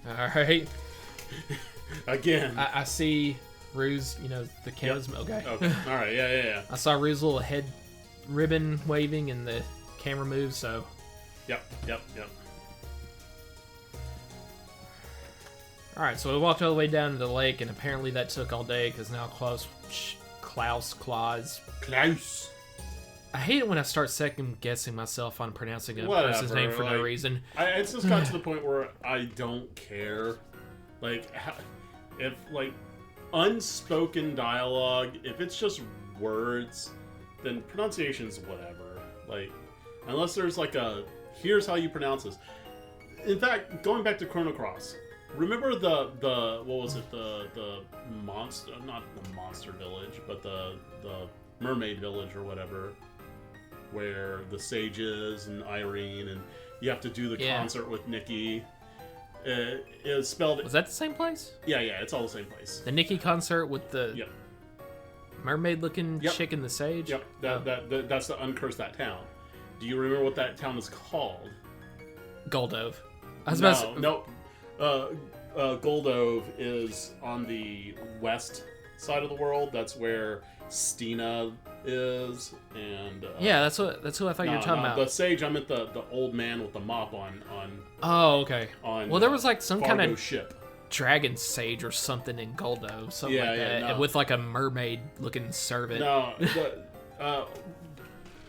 All right. Again. I see Ruse, the camera's... Yep. Okay. Okay. All right, yeah. I saw Rue's little head ribbon waving and the camera moves, so... Yep. Alright, so we walked all the way down to the lake, and apparently that took all day, because now Klaus... I hate it when I start second-guessing myself on pronouncing a person's name for no reason. It's just got to the point where I don't care. Like, if, like, unspoken dialogue, if it's just words, then pronunciation's whatever. Like, unless there's like a, here's how you pronounce this. In fact, going back to Chrono Cross, remember the what was it, the monster, not the monster village, but the mermaid village or whatever, where the sages and Irene, and you have to do the concert with Nikki. It was spelled... Was that the same place? Yeah, it's all the same place. The Nikki concert with the mermaid-looking chick in the sage? Yep, that's to uncurse that town. Do you remember what that town is called? Goldove. Goldove is on the west side of the world. That's where Stina is, and that's who I thought you were talking about. The sage, I meant the old man with the mop on. Oh, okay. Well, there was like some Fargo kind of ship. dragon sage or something in Goldove, something like that, and with like a mermaid-looking servant. No,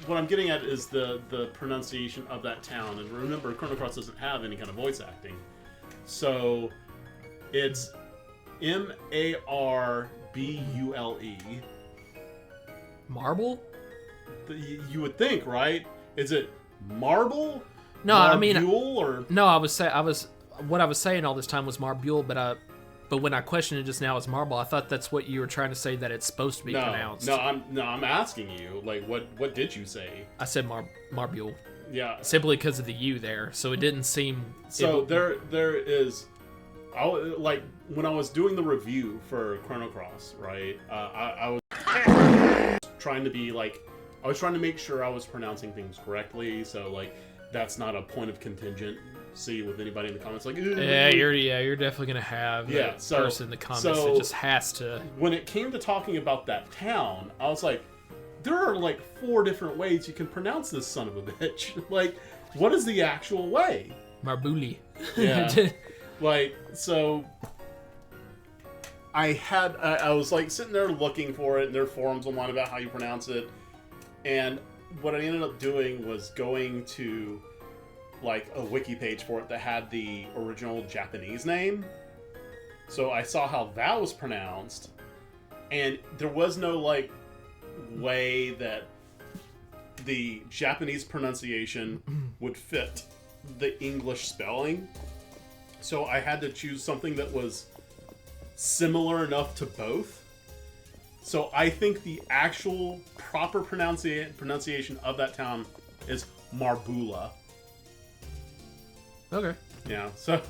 what I'm getting at is the pronunciation of that town. And remember, Chrono Cross doesn't have any kind of voice acting, so it's Marbule. Marble? You would think, right? Is it marble? No, Marbule, what I was saying all this time was Marbule, but when I questioned it just now as marble, I thought that's what you were trying to say, that it's supposed to be pronounced. I'm asking you, like, what did you say? I said Marbule. Yeah. Simply because of the U there, so it didn't seem... So there is... like, when I was doing the review for Chrono Cross, right, I was trying to be, like... I was trying to make sure I was pronouncing things correctly, so, like, that's not a point of contingency with anybody in the comments, like... you're definitely gonna have that person in the comments that just has to... When it came to talking about that town, I was like, there are, like, 4 different ways you can pronounce this son of a bitch. Like, what is the actual way? Marbuli. Yeah. Like, so... I was, like, sitting there looking for it, and there are forums online about how you pronounce it, and what I ended up doing was going to, like, a wiki page for it that had the original Japanese name. So I saw how that was pronounced, and there was no, like, way that the Japanese pronunciation would fit the English spelling. So I had to choose something that was similar enough to both. So I think the actual proper pronunciation of that town is Marbula. Okay. Yeah, so,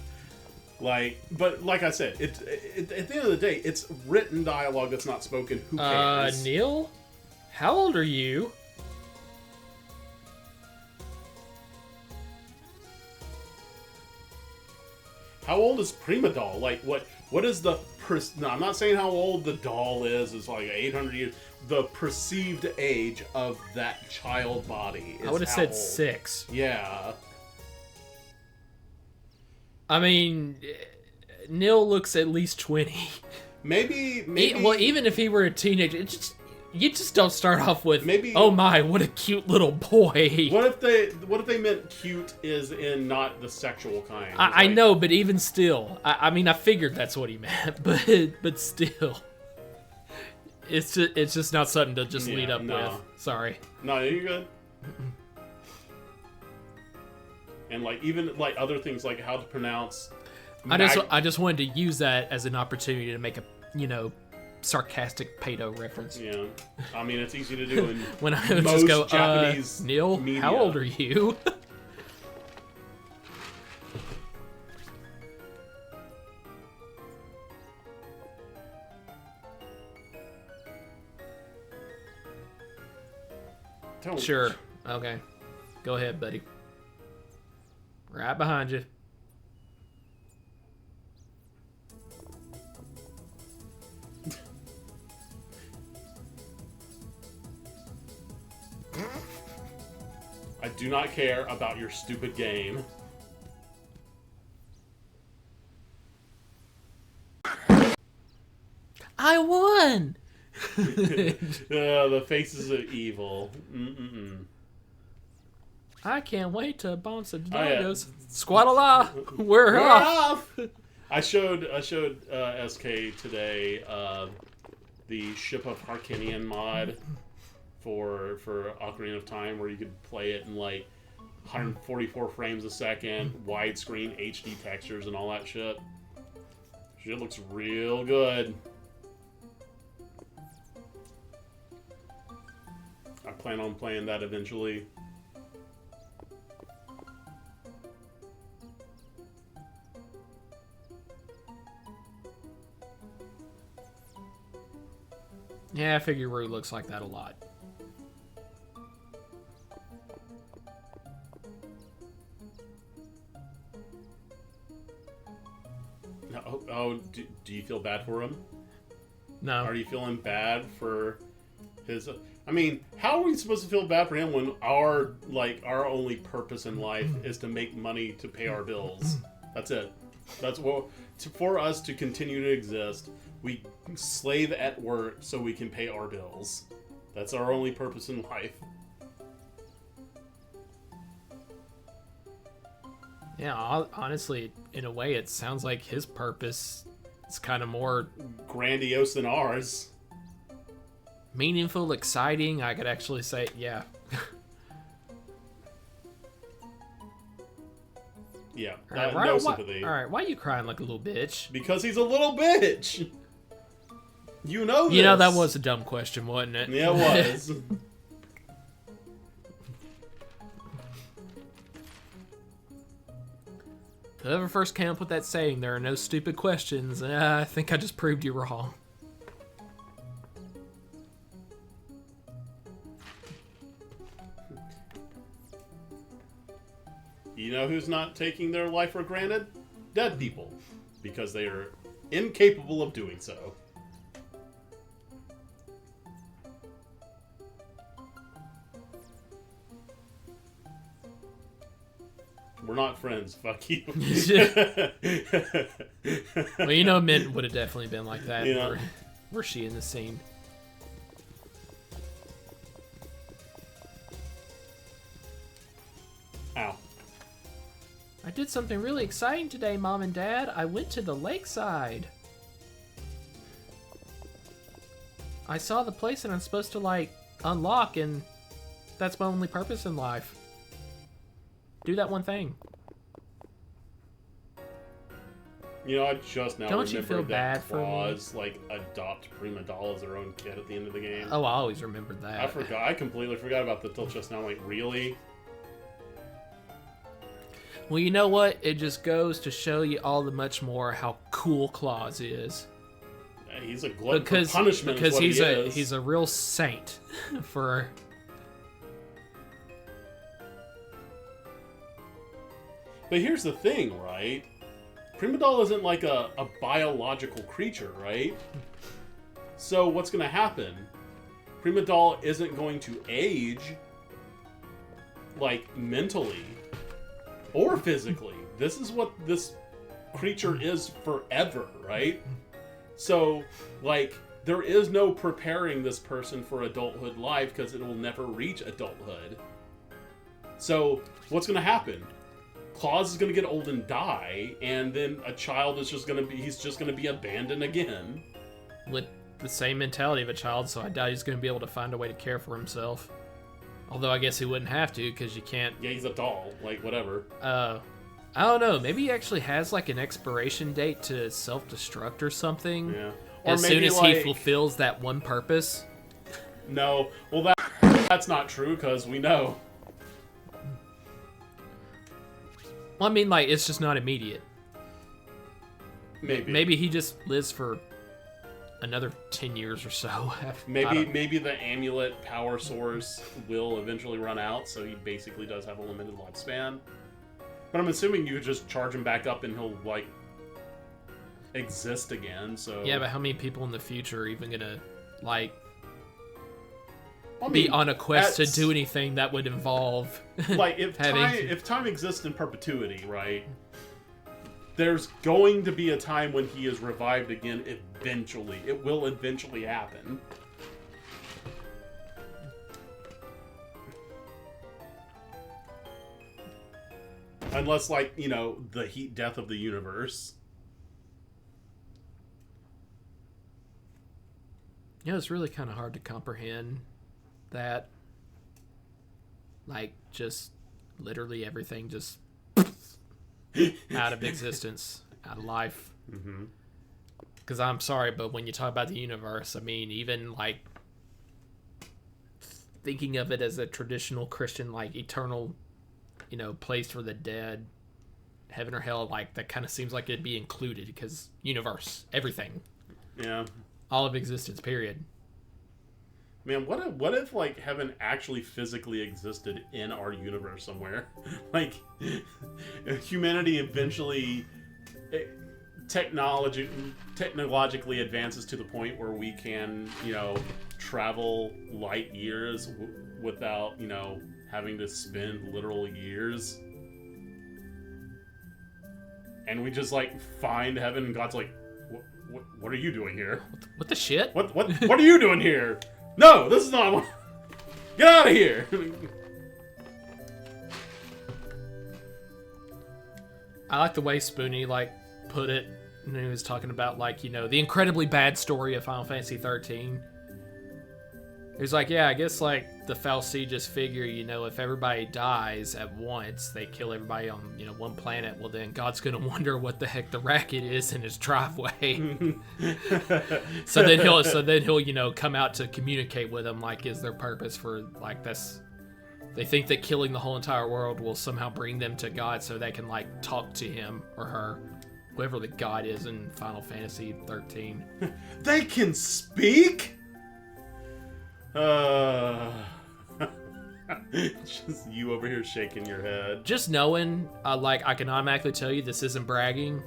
like, but like I said, at the end of the day, it's written dialogue that's not spoken. Who cares? Neil? How old are you? How old is Prima Doll? Like, what is the... No, I'm not saying how old the doll is. It's like 800 years. The perceived age of that child body is... I would have said 6. Yeah. I mean, Neil looks at least 20. Maybe... Well, even if he were a teenager, you just don't start off with, maybe, oh my, what a cute little boy. What if they meant cute is in not the sexual kind? I know, but even still, I mean, I figured that's what he meant, but still, it's just not something to just lead up with. Sorry. No, you're good. And like even like other things like how to pronounce. I just wanted to use that as an opportunity to make a sarcastic pedo reference. Yeah, I mean it's easy to do in when I would most just go, Japanese Neil, media. how old are you? Sure. Okay. Go ahead, buddy. Right behind you. do not care about your stupid game. I won! The faces of evil. I can't wait to bounce the Oh, yeah. dogos. Squat-a-la! We're off! I showed SK today the Ship of Harkinian mod for Ocarina of Time, where you could play it in like 144 frames a second, widescreen HD textures and all that shit. Shit looks real good. I plan on playing that eventually. Yeah, I figure Rue looks like that a lot. Do you feel bad for him? No. Are you feeling bad for his... I mean, how are we supposed to feel bad for him when our only purpose in life is to make money to pay our bills? That's it. That's what... For us to continue to exist, we slave at work so we can pay our bills. That's our only purpose in life. Yeah, honestly, in a way, it sounds like his purpose is kind of more grandiose than ours. Meaningful, exciting. I could actually say, yeah. Yeah, no sympathy. Alright, why are you crying like a little bitch? Because he's a little bitch! You know this. You know, that was a dumb question, wasn't it? Yeah, it was. Whoever first came up with that saying, there are no stupid questions, I think I just proved you wrong. You know who's not taking their life for granted? Dead people. Because they are incapable of doing so. We're not friends. Fuck you. Well, you know, Mint would have definitely been like that. Yeah. Were she in the scene? Ow. I did something really exciting today, Mom and Dad. I went to the lakeside. I saw the place that I'm supposed to, like, unlock, and that's my only purpose in life. Do that one thing. You know, I just now Don't you remembered feel bad that for me? Claus, like, adopt Prima Doll as their own kid at the end of the game. Oh, I always remembered that. I forgot. I completely forgot about that till just now. Like, really? Well, you know what? It just goes to show you all the much more how cool Claus is. He's a glutton for punishment. Because is what he's a real saint for. But here's the thing, right? Prima Doll isn't like a biological creature, right? So what's going to happen? Prima Doll isn't going to age, like, mentally or physically. This is what this creature is forever, right? So, like, there is no preparing this person for adulthood life because it will never reach adulthood. So, what's going to happen? Claus is going to get old and die, and then a child is just going to be, he's just going to be abandoned again. With the same mentality of a child, so I doubt he's going to be able to find a way to care for himself. Although I guess he wouldn't have to, because you can't... Yeah, he's a doll. Like, whatever. I don't know. Maybe he actually has, like, an expiration date to self-destruct or something. Yeah. Or as maybe, soon as like, he fulfills that one purpose. No. Well, that's not true, because we know. Well, I mean, like, it's just not immediate. Maybe he just lives for another 10 years or so. Maybe the amulet power source will eventually run out, so he basically does have a limited lifespan. But I'm assuming you could just charge him back up and he'll, like, exist again, so... Yeah, but how many people in the future are even gonna, like... be on a quest to do anything that would involve like if time exists in perpetuity, right? There's going to be a time when he is revived again eventually. It will eventually happen. Unless, like, you know, the heat death of the universe. Yeah, it's really kind of hard to comprehend that. Like, just literally everything just out of existence, out of life. Because I'm sorry, but when you talk about the universe, I mean, even, like, thinking of it as a traditional Christian, like, eternal, you know, place for the dead, heaven or hell, like, that kind of seems like it'd be included, because universe, everything. Yeah. All of existence, period. Man, what if like heaven actually physically existed in our universe somewhere? Like, humanity eventually technologically advances to the point where we can, you know, travel light years without, you know, having to spend literal years. And we just like find heaven, and God's like, what are you doing here? What the shit? What are you doing here? No, this is not. Get out of here! I like the way Spoonie like put it. And he was talking about, like, you know, the incredibly bad story of Final Fantasy 13. He was like, yeah, I guess, like, the fal'Cie just figure, you know, if everybody dies at once, they kill everybody on, you know, one planet, well, then God's gonna wonder what the heck the racket is in his driveway. so then he'll, you know, come out to communicate with them, like, is their purpose for, like, this. They think that killing the whole entire world will somehow bring them to God so they can, like, talk to him or her, whoever the God is in Final Fantasy 13. They can speak? Just you over here shaking your head. Just knowing, like, I can automatically tell you this isn't bragging,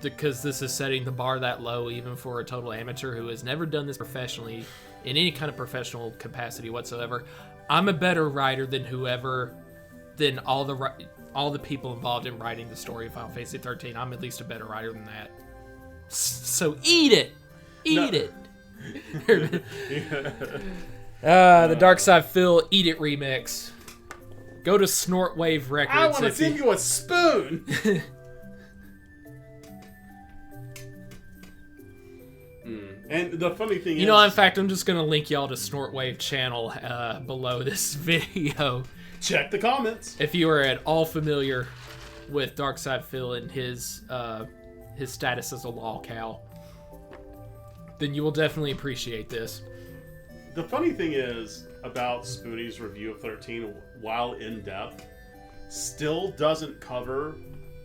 because this is setting the bar that low even for a total amateur who has never done this professionally in any kind of professional capacity whatsoever. I'm a better writer than all the people involved in writing the story of Final Fantasy 13. I'm at least a better writer than that. So eat it! Eat it! The Dark Side Phil Eat It remix. Go to Snortwave Records. I want to send you a spoon. And the funny thing is, you know, in fact, I'm just gonna link y'all to Snortwave channel below this video. Check the comments if you are at all familiar with Dark Side Phil and his status as a lolcow. Then you will definitely appreciate this. The funny thing is about Spoonie's review of 13, while in depth, still doesn't cover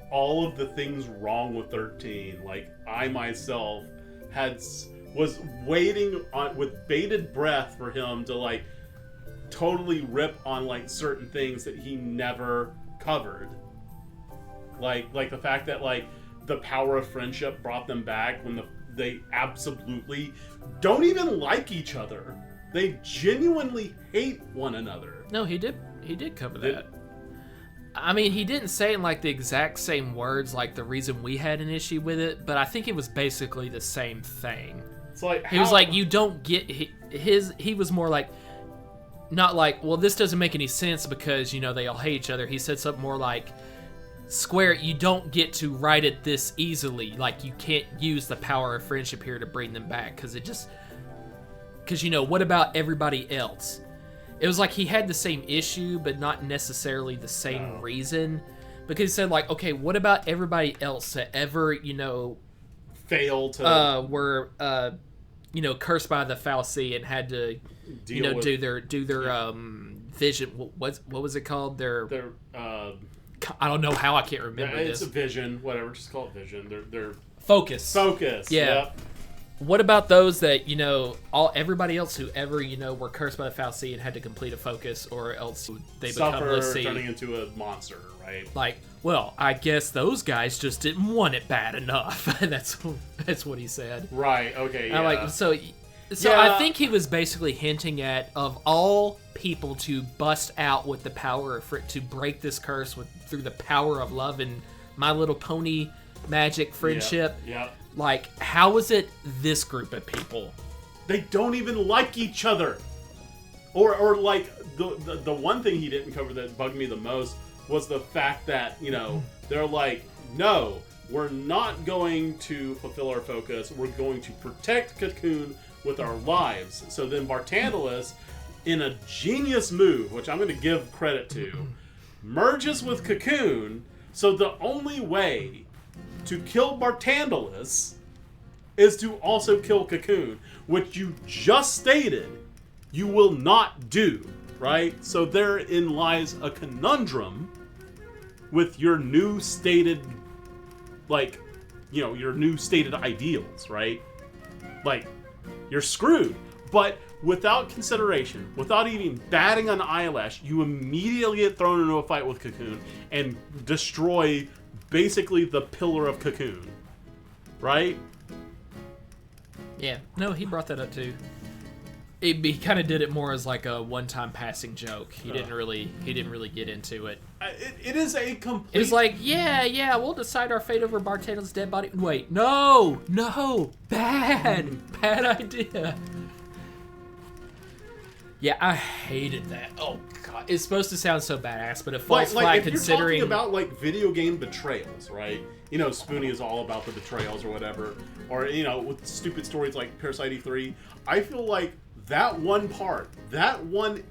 all of the things wrong with 13. Like, I myself was waiting with bated breath for him to, like, totally rip on, like, certain things that he never covered. Like the fact that, like, the power of friendship brought them back when they absolutely don't even like each other. They genuinely hate one another. No, he did cover that. I mean, he didn't say in, like, the exact same words, like, the reason we had an issue with it, but I think it was basically the same thing. It's like, he was like, you don't get he was more like, not like, well, this doesn't make any sense because, you know, they all hate each other. He said something more like, Square, you don't get to write it this easily. Like, you can't use the power of friendship here to bring them back because you know, what about everybody else? It was like he had the same issue, but not necessarily the same reason. Because he said, like, okay, what about everybody else that ever, you know, failed to were you know, cursed by the fal'Cie and had to, you know, do their vision. What was it called? Their I don't know how I can't remember it's this. It's a vision, whatever. Just call it vision. Their focus. Focus. Yeah. Yep. What about those that, you know, everybody else who ever, you know, were cursed by the fal'Cie and had to complete a focus, or else they become l'Cie, turning into a monster, right? Like, well, I guess those guys just didn't want it bad enough. That's what he said. Right. Okay. Yeah. Like, so So Yeah. I think he was basically hinting at, of all people to bust out with the power of to break this curse through the power of love and My Little Pony magic friendship. Yeah. Like, how is it this group of people? They don't even like each other. Or like the one thing he didn't cover that bugged me the most was the fact that, you know, they're like, no, we're not going to fulfill our focus. We're going to protect Cocoon with our lives. So then Bartantalus, in a genius move, which I'm going to give credit to, merges with Cocoon. So the only way to kill Bartantalus is to also kill Cocoon, which you just stated you will not do, right? So therein lies a conundrum with your new stated, like, you know, your new stated ideals, right? Like, you're screwed. But without consideration, without even batting an eyelash, you immediately get thrown into a fight with Cocoon and destroy basically the pillar of Cocoon, right? Yeah, no, he brought that up too. He kind of did it more as like a one-time passing joke. He didn't really get into it. It is a complete... It was like, yeah, we'll decide our fate over Bartantalus' dead body. Wait, no, bad idea. Yeah, I hated that. Oh god, it's supposed to sound so badass, but it falls flat if considering. You're talking about like video game betrayals, right? You know, Spoonie is all about the betrayals or whatever, or you know, with stupid stories like Parasite E3. I feel like that one part, that one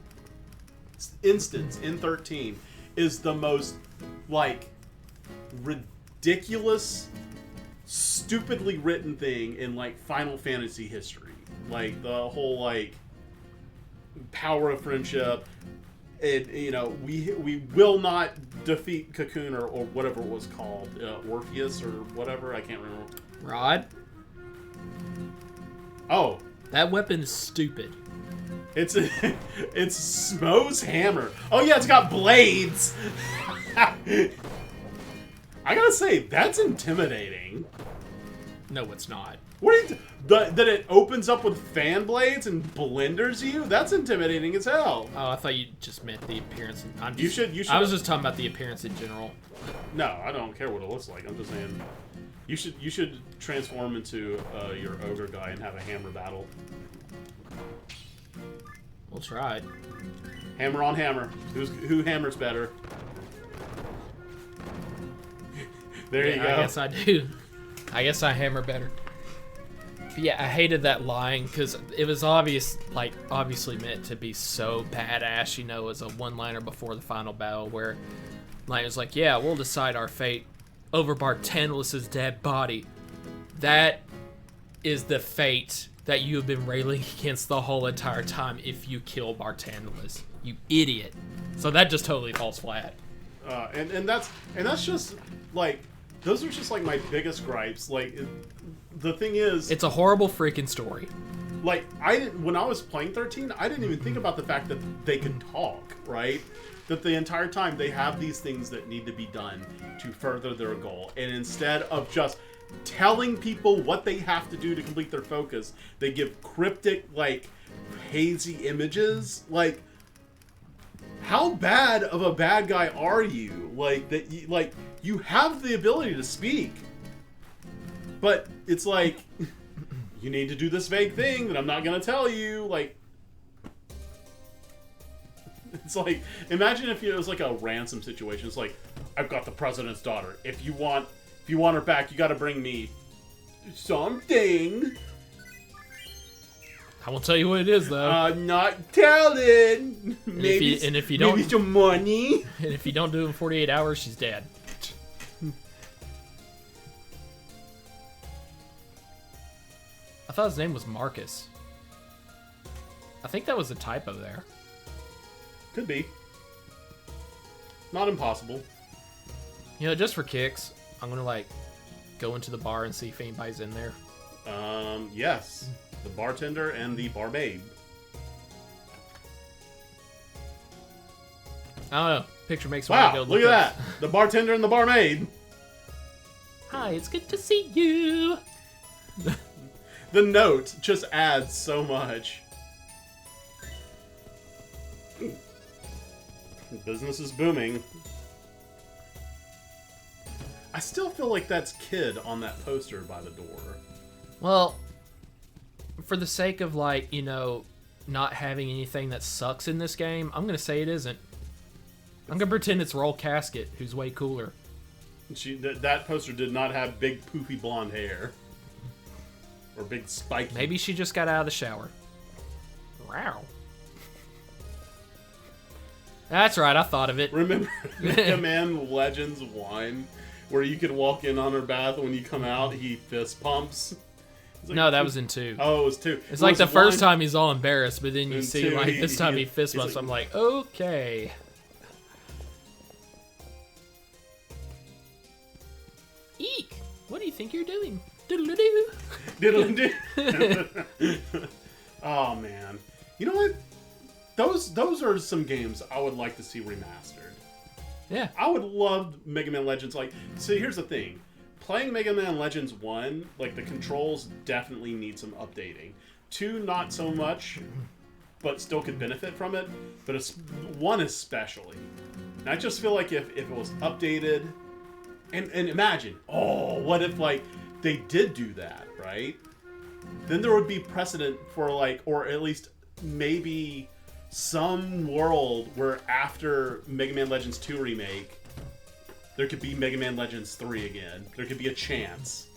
instance in 13 is the most like ridiculous, stupidly written thing in like Final Fantasy history. Like the whole like power of friendship. You know, we will not defeat Cocoon or whatever it was called, Orpheus or whatever. I can't remember. Rod? Oh, That weapon's stupid. it's Smo's hammer. Oh yeah, it's got blades. I gotta say, that's intimidating. No, it's not. What are you that it opens up with fan blades and blenders you? That's intimidating as hell. Oh, I thought you just meant the appearance. You should. I was just talking about the appearance in general. No, I don't care what it looks like. I'm just saying, you should transform into your ogre guy and have a hammer battle. We'll try it. Hammer on hammer. Who hammers better? There you go. I guess I do. I guess I hammer better. But yeah, I hated that line because it was obviously meant to be so badass, you know, as a one-liner before the final battle where Lion was like, yeah, we'll decide our fate over Bartantalus' dead body. That is the fate that you have been railing against the whole entire time if you kill Bartantalus. You idiot. So that just totally falls flat. And that's just like, those are just like my biggest gripes. Like, the thing is, It's a horrible freaking story. like, when I was playing 13, I didn't even think about the fact that they could talk, right? That the entire time they have these things that need to be done to further their goal, and instead of just telling people what they have to do to complete their focus, they give cryptic, like, hazy images. Like, how bad of a bad guy are you? Like you have the ability to speak, but it's like, you need to do this vague thing that I'm not gonna tell you. Like, it's like, imagine if it was like a ransom situation. It's like, I've got the president's daughter. If you want her back, you got to bring me something. I won't tell you what it is, though. Not telling. Maybe if you don't, maybe some money. And if you don't do it in 48 hours, she's dead. I thought his name was Marcus. I think that was a typo there. Could be. Not impossible. You know, just for kicks, I'm gonna like go into the bar and see if anybody's in there. Yes. The bartender and the barmaid. I don't know. Picture makes me want Wow, to go look at up. that. The bartender and the barmaid. Hi, it's good to see you. The note just adds so much. Business is booming. I still feel like that's Kid on that poster by the door. Well, for the sake of, like, you know, not having anything that sucks in this game, I'm going to say it isn't. I'm going to pretend it's Roll Casket, who's way cooler. That poster did not have big poofy blonde hair. Or big spiky. Maybe she just got out of the shower. Wow. That's right, I thought of it. Remember Mega Man Legends 1? Where you could walk in on her bath, and when you come out, he fist pumps? Like, no, that was in 2. Oh, it was 2. It's like the first time he's all embarrassed, but then you see, two, like, this time he fist bumps. like, I'm like, okay. Eek! What do you think you're doing? Diddle-doo. Diddle-doo. Oh, man. You know what? Those are some games I would like to see remastered. Yeah. I would love Mega Man Legends. Like, see, here's the thing. Playing Mega Man Legends 1, like, the controls definitely need some updating. 2, not so much, but still could benefit from it. But 1 especially. And I just feel like if it was updated... And imagine, what if, like, they did do that, right? Then there would be precedent for, like, or at least maybe... some world where after Mega Man Legends 2 remake, there could be Mega Man Legends 3 again. There could be a chance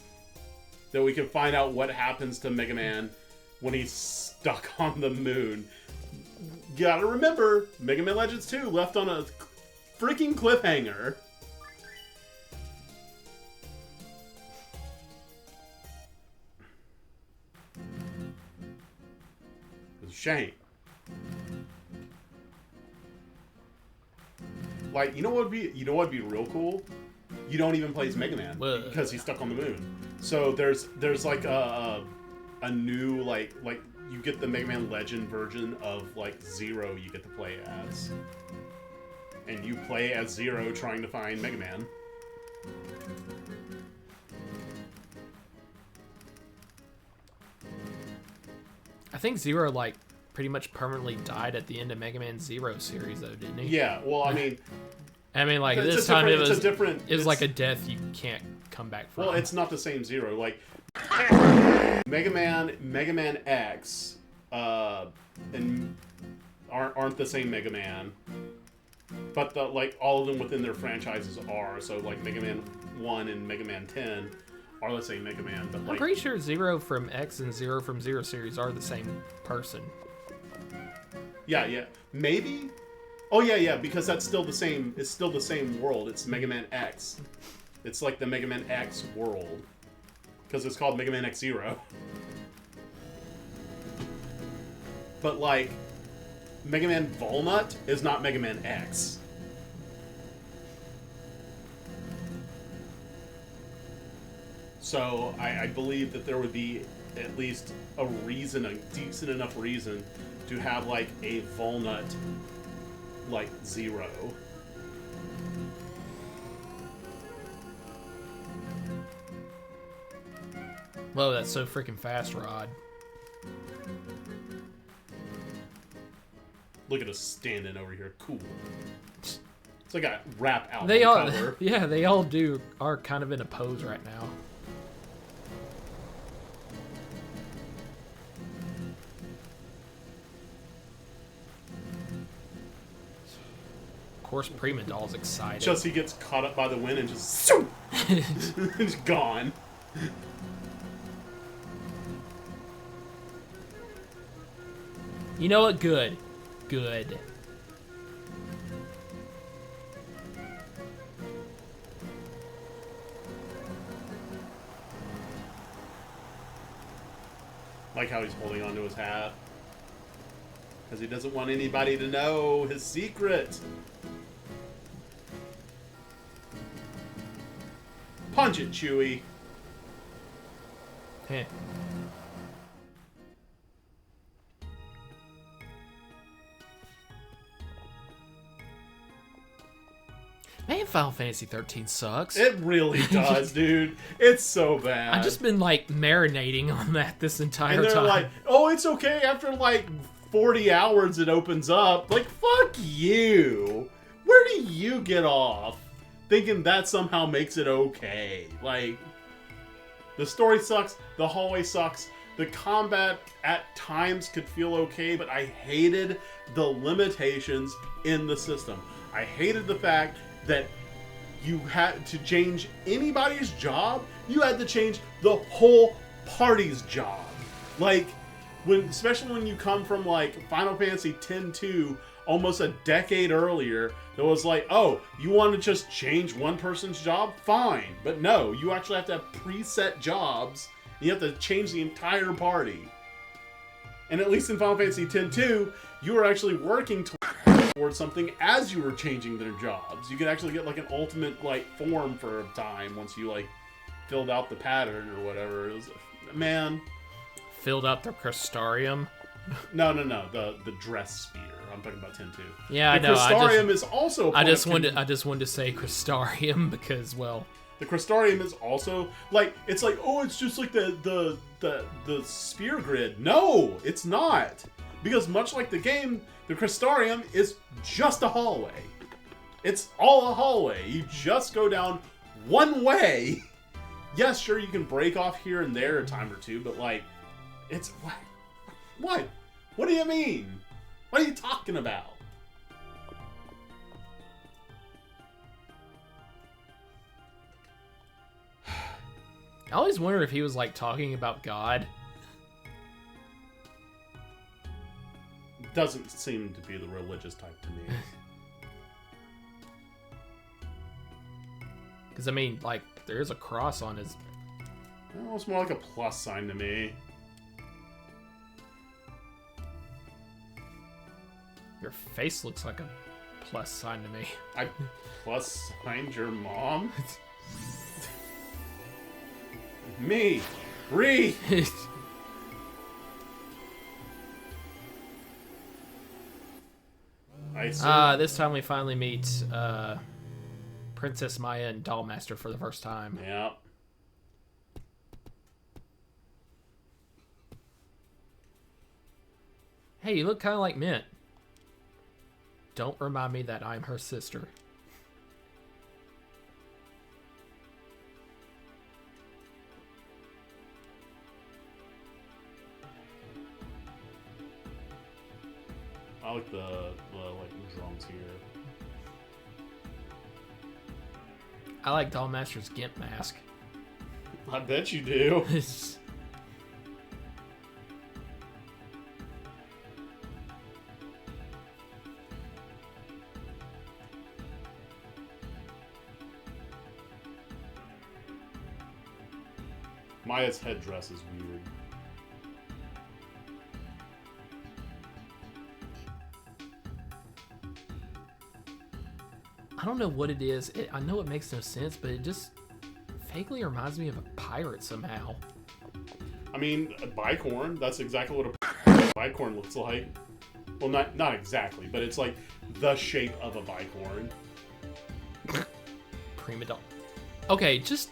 that we could find out what happens to Mega Man when he's stuck on the moon. You gotta remember, Mega Man Legends 2 left on a freaking cliffhanger. It's a shame. Like, you know what'd be real cool? You don't even play as Mega Man because he's stuck on the moon. So there's like a new like you get the Mega Man Legend version of like Zero you get to play as, and you play as Zero trying to find Mega Man. I think Zero, like, pretty much permanently died at the end of Mega Man Zero series, though, didn't he? Yeah, well, I mean... like, this time it was like a death you can't come back from. Well, it's not the same Zero. Like, Mega Man X, and aren't the same Mega Man. But, like, all of them within their franchises are. So, like, Mega Man 1 and Mega Man 10 are the same Mega Man. But, like, I'm pretty sure Zero from X and Zero from Zero series are the same person. Yeah. Maybe? Oh, yeah, because that's still the same. It's still the same world. It's Mega Man X. It's like the Mega Man X world. Because it's called Mega Man X Zero. But, like, Mega Man Volnut is not Mega Man X. So, I believe that there would be at least a reason, a decent enough reason, to have, like, a Volnut, like, Zero. Whoa, that's so freaking fast, Rod. Look at us standing over here. Cool. It's like a rap album They all, cover. yeah, they all are kind of in a pose right now. Of course, Prima Doll's excited. Just he gets caught up by the wind and just... just gone. You know what? Good. Good. Like how he's holding onto his hat. Because he doesn't want anybody to know his secret. Punch it, Chewie. Heh. Man, Final Fantasy 13 sucks. It really does, dude. It's so bad. I've just been like marinating on that this entire and they're time. like, oh, it's okay. After like 40 hours, it opens up. Like, fuck you. Where do you get off thinking that somehow makes it okay? Like, the story sucks. The hallway sucks. The combat at times could feel okay, but I hated the limitations in the system. I hated the fact that you had to change anybody's job. You had to change the whole party's job. Like, especially when you come from like Final Fantasy X-2 almost a decade earlier, it was like, oh, you want to just change one person's job? Fine. But no, you actually have to have preset jobs. You have to change the entire party. And at least in Final Fantasy X-2, you were actually working towards something as you were changing their jobs. You could actually get like an ultimate like form for a time once you like filled out the pattern or whatever. It was, man. Filled out the Crystarium. No, the dress spear. I'm talking about X-2. Yeah, the I know. Crystarium is also. I just wanted to say Crystarium because, well, the Crystarium is also like, it's like, oh, it's just like the spear grid. No, it's not, because much like the game, the Crystarium is just a hallway. It's all a hallway. You just go down one way. Yes, sure, you can break off here and there a time or two, but like, it's what? What do you mean? What are you talking about? I always wonder if he was like talking about God. Doesn't seem to be the religious type to me. Because I mean, like, there is a cross on his. Well, it's more like a plus sign to me. Your face looks like a plus sign to me. I plus signed your mom? Me! Re! This time we finally meet Princess Maya and Dollmaster for the first time. Yeah. Hey, you look kind of like Mint. Don't remind me that I'm her sister. I like the like drums here. I like Dollmaster's Gimp mask. I bet you do. Maya's headdress is weird. I don't know what it is. I know it makes no sense, but it just vaguely reminds me of a pirate somehow. I mean, a bicorn, that's exactly what a bicorn looks like. Well, not exactly, but it's like the shape of a bicorn. Prima Doll. Okay, just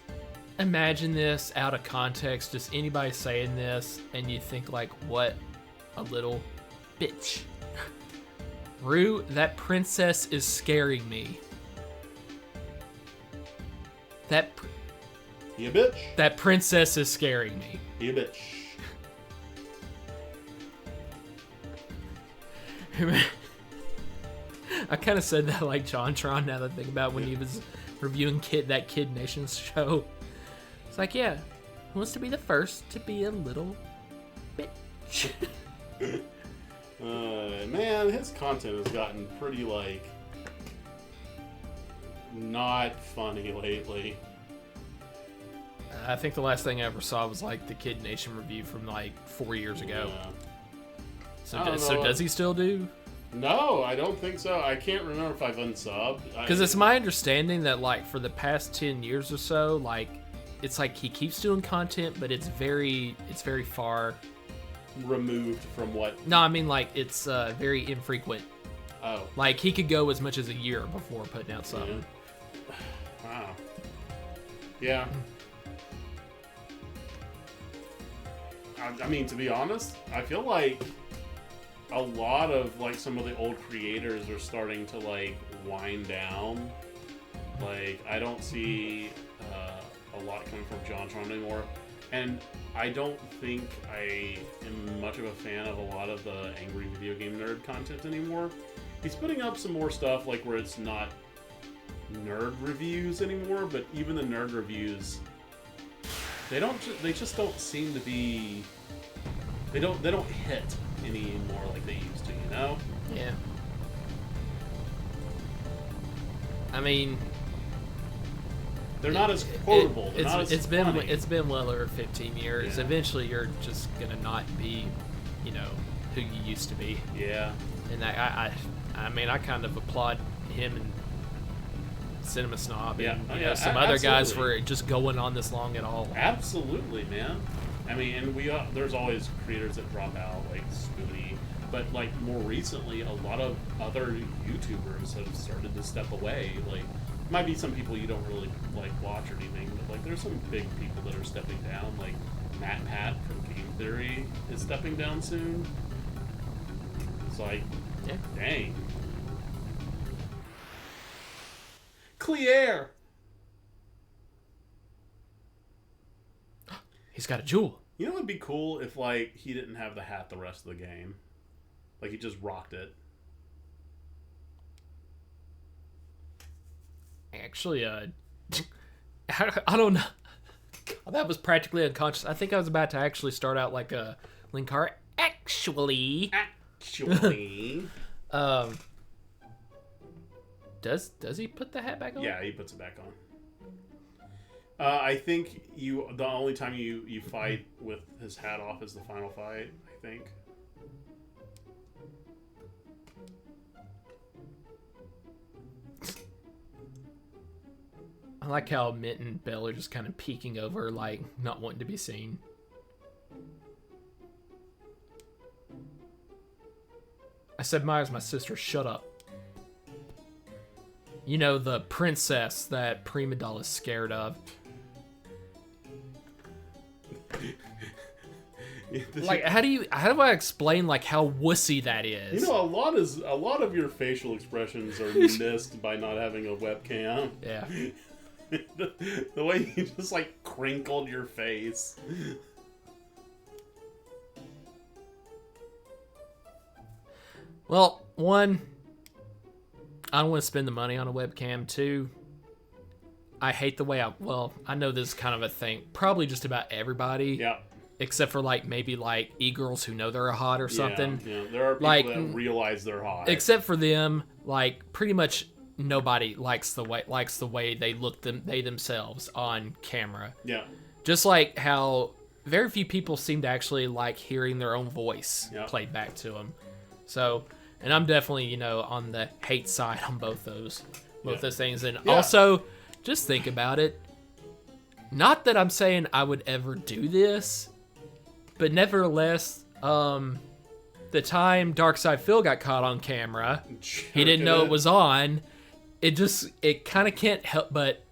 imagine this out of context, just anybody saying this, and you think like, what a little bitch. Rue, that princess is scaring me. He a bitch. That princess is scaring me. He a bitch. I kind of said that like JonTron now that I think about when he was reviewing that Kid Nations show. It's like, yeah, who wants to be the first to be a little bitch? Man, his content has gotten pretty, like, not funny lately. I think the last thing I ever saw was like the Kid Nation review from like 4 years ago. Yeah. So does he still do? No, I don't think so. I can't remember if I've unsubbed. Because it's my understanding that like for the past 10 years or so, like it's like he keeps doing content, but it's very far removed from what? No, I mean like it's very infrequent. Oh. Like he could go as much as a year before putting out something. Yeah. Wow. Yeah. I mean, to be honest, I feel like a lot of like some of the old creators are starting to like wind down. Like, I don't see a lot coming from JonTron anymore, and I don't think I am much of a fan of a lot of the angry video game nerd content anymore. He's putting up some more stuff like where it's not nerd reviews anymore, but even the nerd reviews, they just don't seem to be, they don't hit anymore like they used to, you know? Yeah. I mean, they're not as quotable. It's been well over 15 years. Yeah. Eventually, you're just gonna not be, you know, who you used to be. Yeah. And I mean, I kind of applaud him and Cinema Snob and some other guys for just going on this long at all. Absolutely, man. I mean, and there's always creators that drop out, like Spoony, but like more recently, a lot of other YouTubers have started to step away. Like, might be some people you don't really like watch or anything, but like there's some big people that are stepping down. Like Matt Pat from Game Theory is stepping down soon. It's like, yeah, dang. Clear. He's got a jewel. You know, it'd be cool if like he didn't have the hat the rest of the game. Like he just rocked it. Actually, I don't know. God, that was practically unconscious. I think I was about to actually start out like a Linkar. Actually. Does he put the hat back on? Yeah, he puts it back on. I think the only time you fight with his hat off is the final fight, I think. I like how Mint and Belle are just kind of peeking over, like, not wanting to be seen. I said, Maya's my sister, shut up. You know, the princess that Prima Doll is scared of. Like, how do I explain like how wussy that is? You know, a lot of your facial expressions are missed by not having a webcam. Yeah. The way you just like crinkled your face. Well, one, I don't want to spend the money on a webcam. Two, I hate the way I know this is kind of a thing. Probably just about everybody. Yeah. Except for like maybe like e-girls who know they're hot or something. Yeah, there are people like, that realize they're hot. Except for them, like pretty much nobody likes the way they look they themselves on camera. Yeah. Just like how very few people seem to actually like hearing their own voice played back to them. So, and I'm definitely, you know, on the hate side on both those things. And also, just think about it. Not that I'm saying I would ever do this, but nevertheless, the time Darkside Phil got caught on camera, he didn't know it was on. It kind of can't help but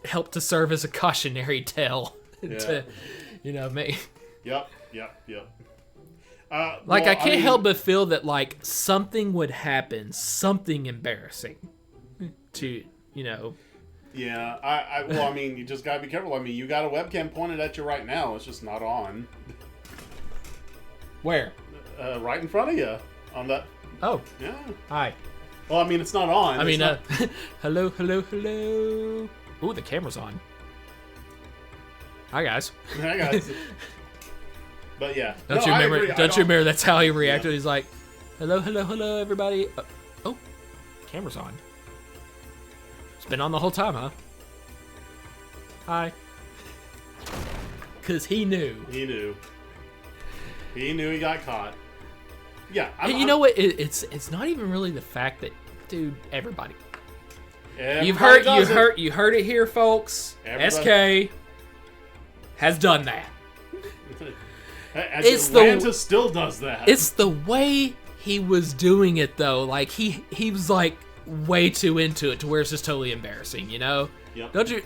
help to serve as a cautionary tale to, you know, make. Yep. I can't help but feel that like something would happen, something embarrassing, to, you know. Yeah, I mean, you just gotta be careful. I mean, you got a webcam pointed at you right now. It's just not on. Where? Right in front of you. On that. Oh. Yeah. Hi. Well, I mean, it's not on. I mean, hello. Ooh, the camera's on. Hi, guys. Hi, guys. But yeah. Don't you remember that's how he reacted? Yeah. He's like, hello, everybody. Oh, camera's on. It's been on the whole time, huh? Hi. Because he knew. He knew he got caught. Yeah. You know what? It's not even really the fact that, dude, everybody. You heard it here, folks. SK has done that. Atlanta still does that. It's the way he was doing it, though. Like, he was, like, way too into it to where it's just totally embarrassing, you know? Yep. Don't you?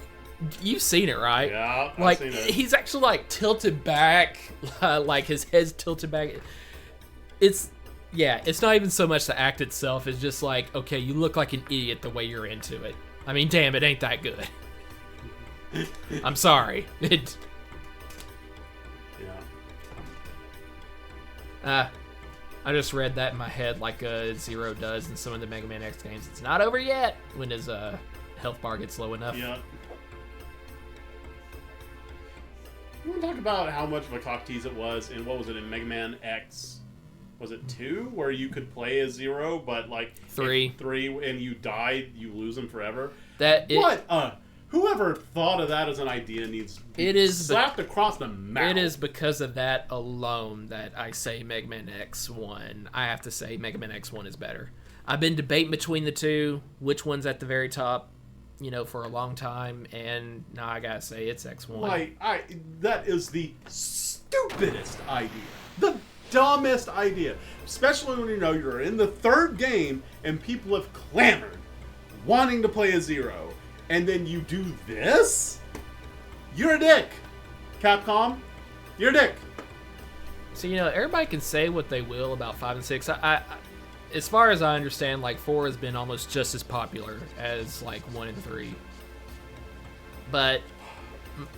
You've seen it, right? Yeah, like I've seen it. he's actually like tilted back, like his head's tilted back. It's not even so much the act itself. It's just like, okay, you look like an idiot the way you're into it. I mean, damn, it ain't that good. I'm sorry. Yeah. I just read that in my head like Zero does in some of the Mega Man X games. It's not over yet when his health bar gets low enough. Yeah. You want to talk about how much of a cock tease it was in, what was it, in Mega Man X? Was it 2? Where you could play as Zero, but like... 3. 3, and you died, you lose him forever? Whoever thought of that as an idea needs to be slapped across the mouth. It is because of that alone that I say Mega Man X1. I have to say Mega Man X1 is better. I've been debating between the two, which one's at the very top, for a long time, and now I gotta say it's X1. That is the stupidest idea. The dumbest idea. Especially when you're in the 3rd game and people have clamored wanting to play a Zero. And then you do this? You're a dick. Capcom, you're a dick. So, everybody can say what they will about 5 and 6. I as far as I understand, 4 has been almost just as popular as 1 and 3. But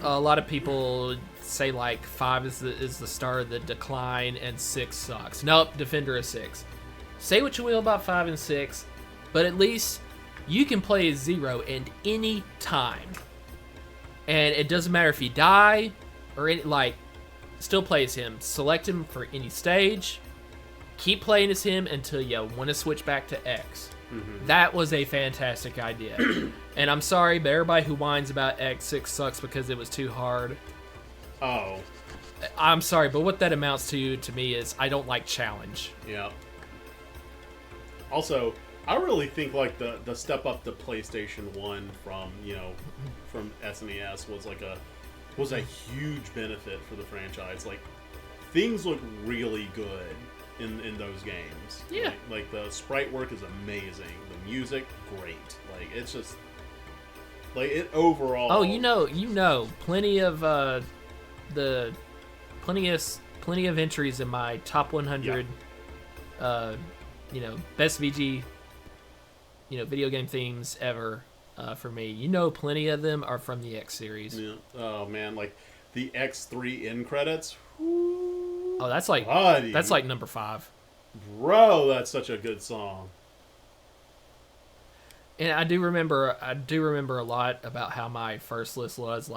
a lot of people say 5 is the start of the decline and 6 sucks. Nope, Defender is 6. Say what you will about 5 and 6, but at least you can play as Zero at any time. And it doesn't matter if you die or still play as him. Select him for any stage. Keep playing as him until you want to switch back to X. Mm-hmm. That was a fantastic idea. And I'm sorry, but everybody who whines about X6 sucks because it was too hard. Oh. I'm sorry, but what that amounts to me is I don't like challenge. Yeah. Also, I really think the step up to PlayStation 1 from SNES was a huge benefit for the franchise. Things look really good in those games. Yeah. Like the sprite work is amazing. The music, great. It's just it overall. Oh, plenty of plenty of entries in my top 100 best VG video game themes ever for me. Plenty of them are from the X series. Yeah. Oh man, the X3 end credits. Oh, that's number 5. Bro, that's such a good song. And I do remember a lot about how my first list was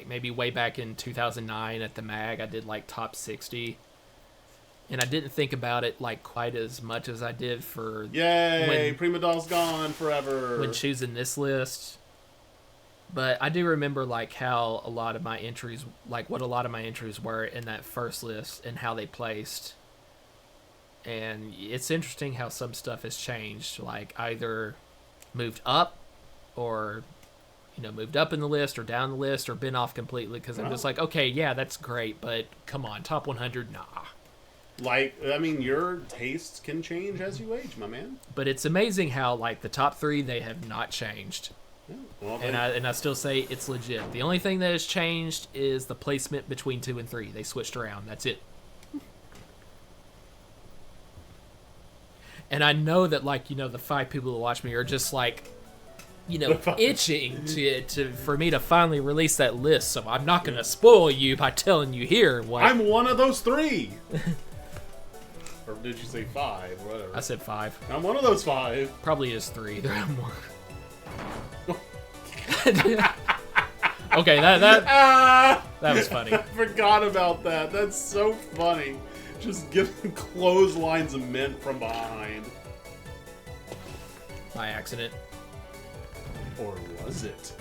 maybe way back in 2009 at the mag. I did top 60. And I didn't think about it quite as much as I did for Prima Doll's gone forever when choosing this list. But I do remember how a lot of my entries were in that first list and how they placed. And it's interesting how some stuff has changed, either moved up or moved up in the list or down the list or been off completely because I'm just okay, yeah, that's great, but come on, top 100, nah. Your tastes can change as you age, my man. But it's amazing how, the top 3, they have not changed. Yeah, well, and I still say it's legit. The only thing that has changed is the placement between 2 and 3. They switched around. That's it. And I know that, the 5 people who watch me are just, itching for me to finally release that list. So I'm not going to spoil you by telling you here what... I'm one of those 3! Or did you say 5? Whatever. I said 5. I'm one of those 5. Probably is 3. There are more. Okay, that was funny. I forgot about that. That's so funny. Just giving clotheslines of mint from behind. By accident. Or was it?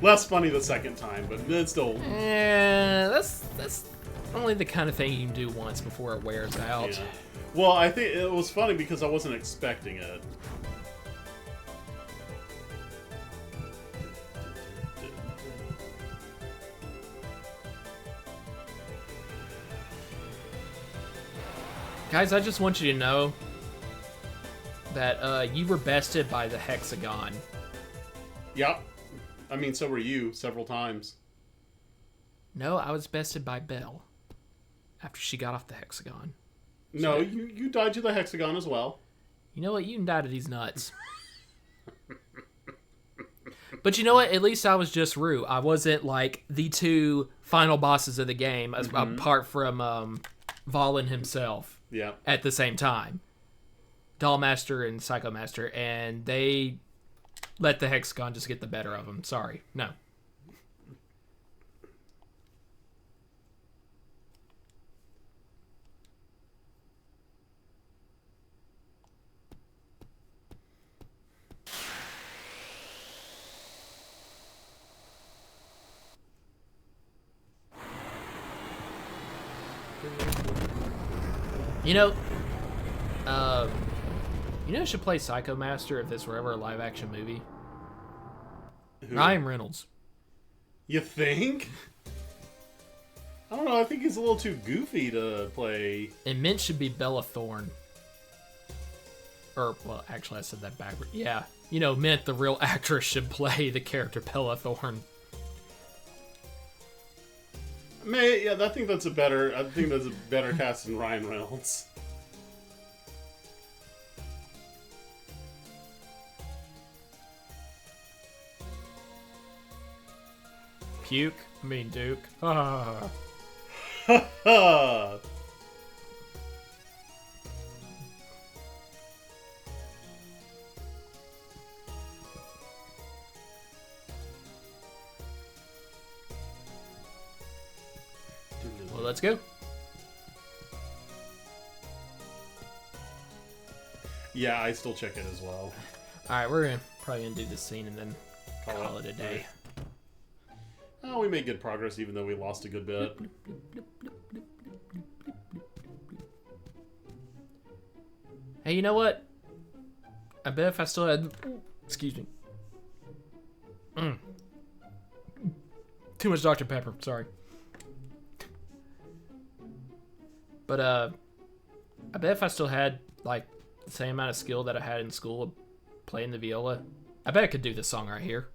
Less funny the second time, but it's still... That's only the kind of thing you can do once before it wears out. Yeah. Well, I think it was funny because I wasn't expecting it. Guys, I just want you to know that you were bested by the hexagon. Yep. I mean, so were you several times. No, I was bested by Belle after she got off the hexagon. No, you died to the hexagon as well. You know what? You can die to these nuts. But you know what? At least I was just Rue. I wasn't like the two final bosses of the game, apart from Valen himself. Yeah. At the same time, Dollmaster and Psychomaster, and they let the hexagon just get the better of them. Sorry, no. You know, who should play Psychomaster if this were ever a live-action movie? Who? Ryan Reynolds. You think? I don't know. I think he's a little too goofy to play. And Mint should be Bella Thorne. Or, well, actually, I said that backward. Yeah. You know, Mint, the real actress, should play the character Bella Thorne. Yeah, I think that's a better cast than Ryan Reynolds. Puke? I mean, Duke. Ah. Well, let's go. Yeah, I still check it as well. Alright, we're probably gonna do this scene and then call it a day. Oh, we made good progress even though we lost a good bit. Hey, you know what? I bet if I still had... Excuse me. Too much Dr. Pepper, sorry. But, I bet if I still had, like, the same amount of skill that I had in school of playing the viola, I bet I could do this song right here.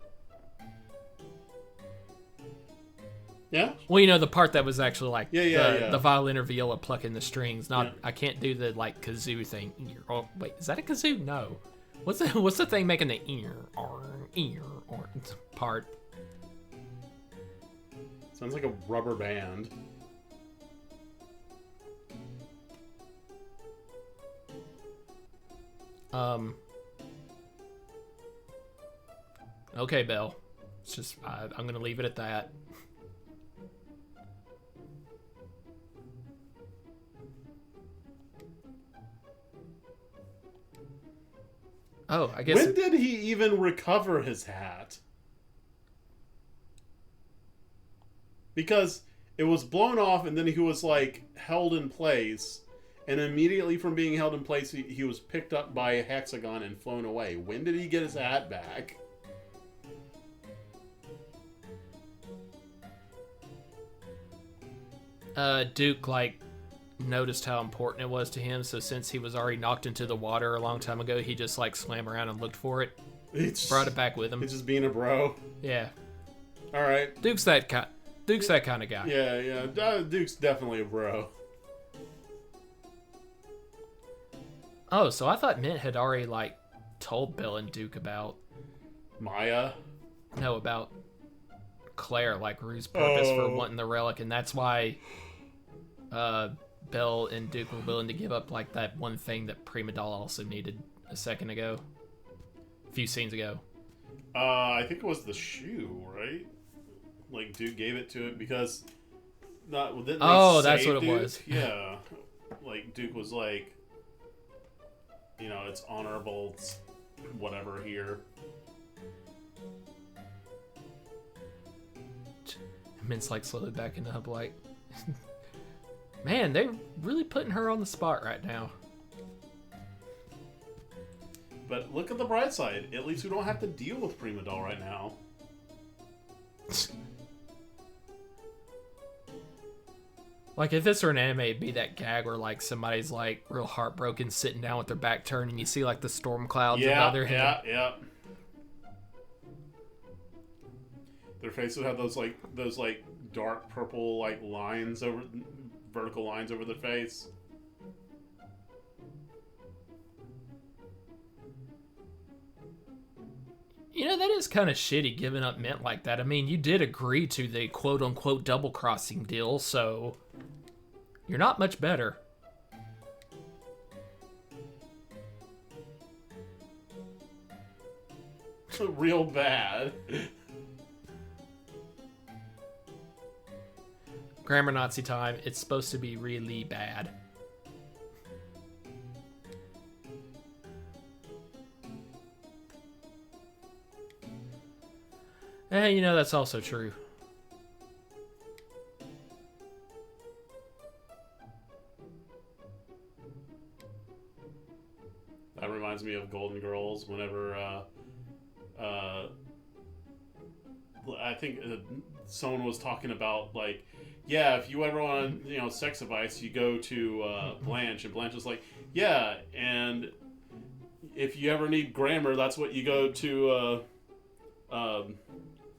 Yeah? Well, you know, the part that was actually, like, the the violin or viola plucking the strings. Not, Yeah. I can't do the, like, kazoo thing. Oh, wait, is that a kazoo? No. What's the thing making the part? Sounds like a rubber band. Okay, Belle. It's just, I'm gonna leave it at that. Oh, I guess... When did he even recover his hat? Because it was blown off and then he was, like, held in place. And immediately from being held in place, he was picked up by a hexagon and flown away. When did he get his hat back? Duke, like, noticed how important it was to him, so since he was already knocked into the water a long time ago, he just, like, swam around and looked for it. Brought it back with him. He's just being a bro. Yeah. Alright. Duke's that kind of guy. Yeah. Duke's definitely a bro. Oh, so I thought Mint had already, like, told Bill and Duke about... Maya? No, about Claire, like, Rue's purpose for wanting the relic, and that's why Belle and Duke were willing to give up, like, that one thing that Prima Doll also needed a second ago. A few scenes ago. I think it was the shoe, right? Like, Duke gave it to it because... didn't they that's save what it Duke? was. Yeah. Like, Duke was like... You know, it's honorable, it's whatever here. Mint's, like, slowly backing up, like... Man, they're really putting her on the spot right now. But look at the bright side. At least we don't have to deal with Prima Doll right now. Like, if this were an anime, it'd be that gag where, like, somebody's, like, real heartbroken sitting down with their back turned and you see, like, the storm clouds above their head. Yeah. Their face would have those dark purple, like, vertical lines over their face. You know, that is kind of shitty giving up Mint like that. I mean, you did agree to the quote-unquote double-crossing deal, so you're not much better. Real bad. Grammar Nazi time. It's supposed to be really bad. You know, that's also true. That reminds me of Golden Girls whenever, I think someone was talking about, like, yeah, if you ever want, sex advice, you go to Blanche, and Blanche is like, yeah, and if you ever need grammar, that's what you go to,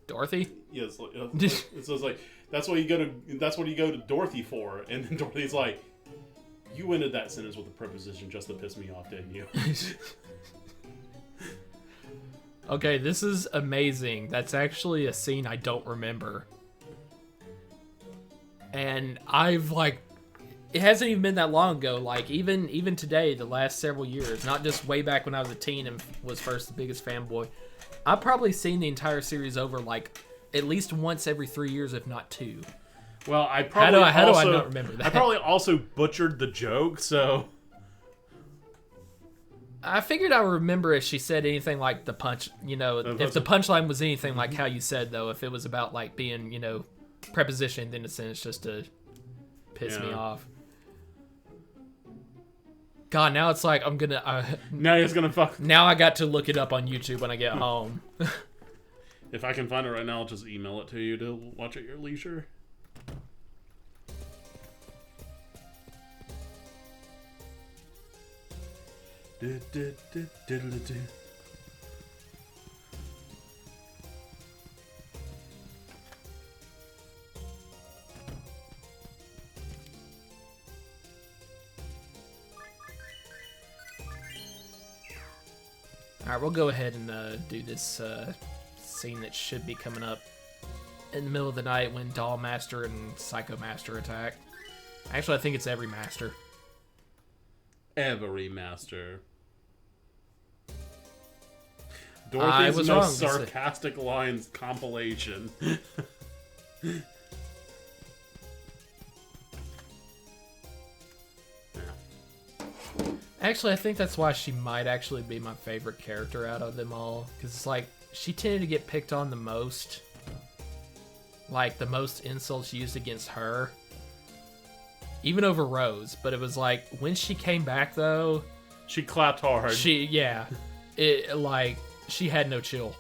Dorothy? Yes, it's like that's what you go to Dorothy for, and then Dorothy's like, you ended that sentence with a preposition just to piss me off, didn't you? Okay, this is amazing. That's actually a scene I don't remember. And I've, like, it hasn't even been that long ago. Like, even today, the last several years, not just way back when I was a teen and was first the biggest fanboy, I've probably seen the entire series over, like, at least once every 3 years, if not 2. Well, how do I not remember that? I probably also butchered the joke, so... I figured I would remember if she said anything like the punch, if the punchline was anything like how you said, though, if it was about, like, being, prepositioned in a sentence just to piss me off. God, now it's like I'm gonna... now he's gonna fuck... Now I got to look it up on YouTube when I get home. If I can find it right now, I'll just email it to you to watch at your leisure. Alright, we'll go ahead and do this scene that should be coming up in the middle of the night when Doll Master and Psycho Master attack. Actually, I think it's every master. Every master. Dorothy's Most Sarcastic Lines compilation. Actually, I think that's why she might actually be my favorite character out of them all. Because it's like, she tended to get picked on the most. Like, the most insults used against her. Even over Rose. But it was like, when she came back, though... She clapped hard. She had no chill.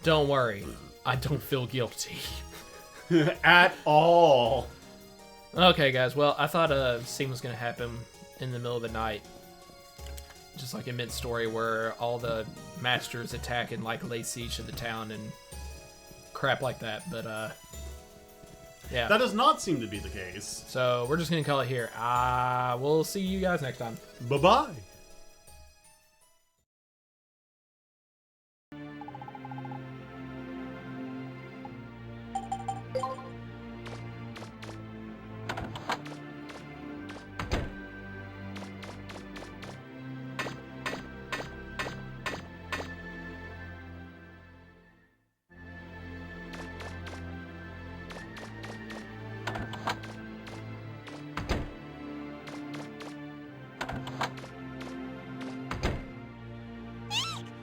Don't worry. I don't feel guilty. At all. Okay, guys. Well, I thought a scene was going to happen in the middle of the night. Just like a mid-story where all the masters attack and, like, lay siege to the town and crap like that. But, yeah. That does not seem to be the case. So, we're just going to call it here. We'll see you guys next time. Bye-bye.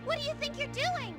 What do you think you're doing?